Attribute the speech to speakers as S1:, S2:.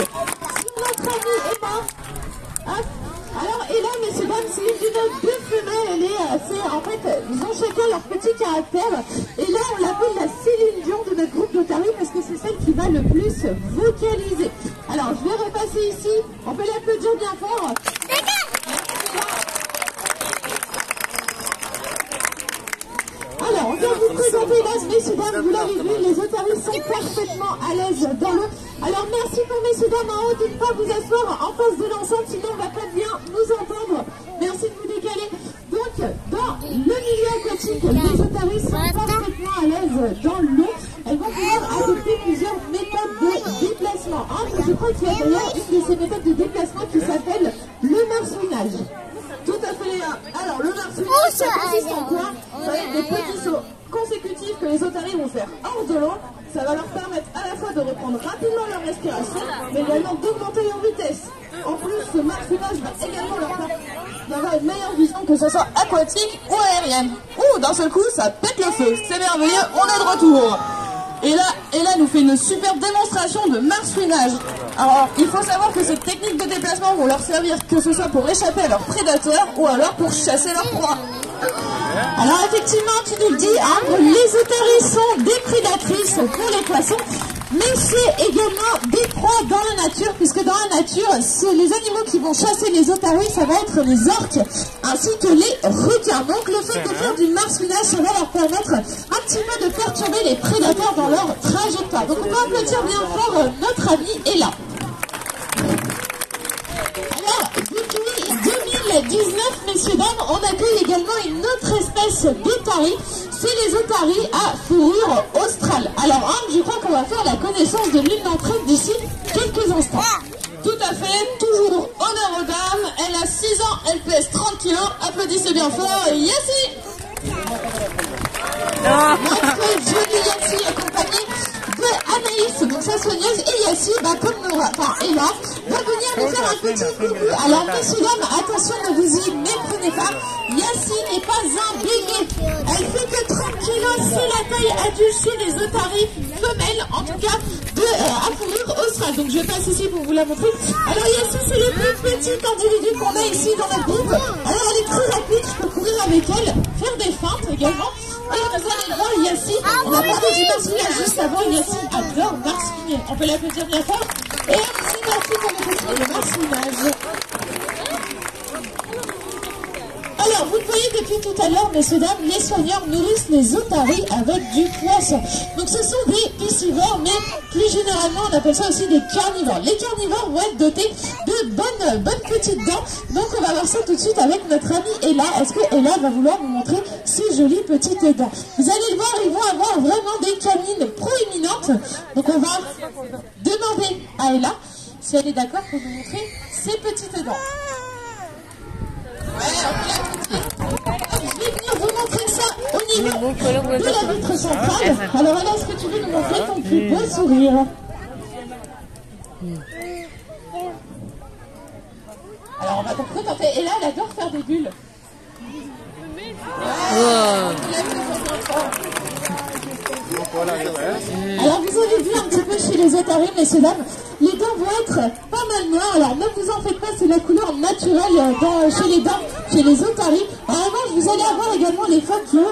S1: sur notre amie Emma. Hop. Alors Ella, messieurs dames, c'est une de nos deux femelles. Elle est assez, en fait, ils ont chacun leur petit caractère. Et là, on l'appelle la Céline Dion de notre groupe d'Otari parce que c'est celle qui va le plus vocaliser. Alors, je vais repasser ici. On peut l'applaudir bien fort. Alors, on vient vous présenter là, messieurs dames, vous l'avez vu, les Otaris sont parfaitement à l'aise dans l'eau. Alors, merci pour messieurs dames en haut, dites pas vous asseoir en face de l'enceinte, sinon on va pas bien nous entendre. Merci de vous décaler. Donc, dans le milieu aquatique, les Otaris sont parfaitement à l'aise dans l'eau. Elles vont pouvoir adopter plusieurs méthodes de déplacement. Je crois qu'il y a d'ailleurs une de ces méthodes de déplacement qui s'appelle le marsouinage. Tout à fait, Léa. Alors, le marsouinage, ça consiste en quoi? Ça va être des petits sauts consécutifs que les Otaris vont faire hors de l'eau. Ça va leur permettre à la fois de reprendre rapidement leur respiration, mais également d'augmenter leur vitesse. En plus, ce marsouinage va également leur permettre d'avoir une meilleure vision, que ce soit aquatique ou aérienne. Ouh, d'un seul coup, ça pète le feu. C'est merveilleux, on est de retour. Et là nous fait une superbe démonstration de marsouinage. Alors, il faut savoir que ces techniques de déplacement vont leur servir que ce soit pour échapper à leurs prédateurs ou alors pour chasser leur proie. Alors effectivement, tu nous le dis, hein, les Otaris sont des prédatrices pour les poissons, mais c'est également des proies dans la nature, puisque dans la nature, c'est les animaux qui vont chasser les Otaris, ça va être les orques, ainsi que les requins. Donc le fait de faire du marsouinage, ça va leur permettre un petit peu de perturber les prédateurs dans leur trajectoire. Donc on va applaudir bien fort notre amie Ella. Alors, depuis 2019, messieurs, dames, on accueille également une autre espèce d'Otari, c'est les Otaris à fourrure australe. Alors, Anne, je crois qu'on va faire la connaissance de l'une d'entre elles d'ici quelques instants. Tout à fait, toujours honneur aux dames, elle a 6 ans, elle pèse 30 kg, applaudissez bien fort, Yassi. Notre jolie Yassi accompagnée de Anaïs, donc sa soigneuse, et Yassi, comme Nora, Ella, va venir nous faire un petit coucou. Alors, messieurs, dames, attention, ne vous y méprenez pas, Yassi n'est pas un bébé. Elle fait que 30 kilos, c'est la taille adulte chez les Otaris femelles, en tout cas, à fourrure australe. Donc, je passe ici pour vous la montrer. Alors, Yassi, c'est le plus petit individu qu'on a ici dans notre groupe. Alors, elle est très rapide, je peux courir avec elle, faire des feintes également. Alors, vous allez voir, Yassi, on a parlé du marsouinage juste avant, Yassi adore marsouiner. On peut l'applaudir bien fort. Et un petit merci pour le marsouinage. Alors, vous le voyez depuis tout à l'heure, messieurs, dames, les soigneurs nourrissent les Otaris avec du poisson. Donc, ce sont des piscivores, mais plus généralement, on appelle ça aussi des carnivores. Les carnivores vont être dotés de bonnes petites dents. Donc, on va voir ça tout de suite avec notre amie Ella. Est-ce que Ella va vouloir nous montrer ces jolies petites dents? Vous allez le voir, ils vont avoir vraiment des canines proéminentes. Donc, on va demander à Ella si elle est d'accord pour nous montrer ces petites dents. Je vais venir vous montrer ça au niveau de la vitre centrale. Alors Ella, est-ce que tu veux nous montrer ton plus beau sourire? Alors on va t'en présenter. Ella, elle adore faire des bulles. Alors vous avez vu un petit peu chez les Otaris, messieurs, dames, les dents vont être pas mal noires. Alors ne vous en faites pas, c'est la couleur naturelle chez les dents, chez les Otaris. En revanche, vous allez avoir également les phoques qui ont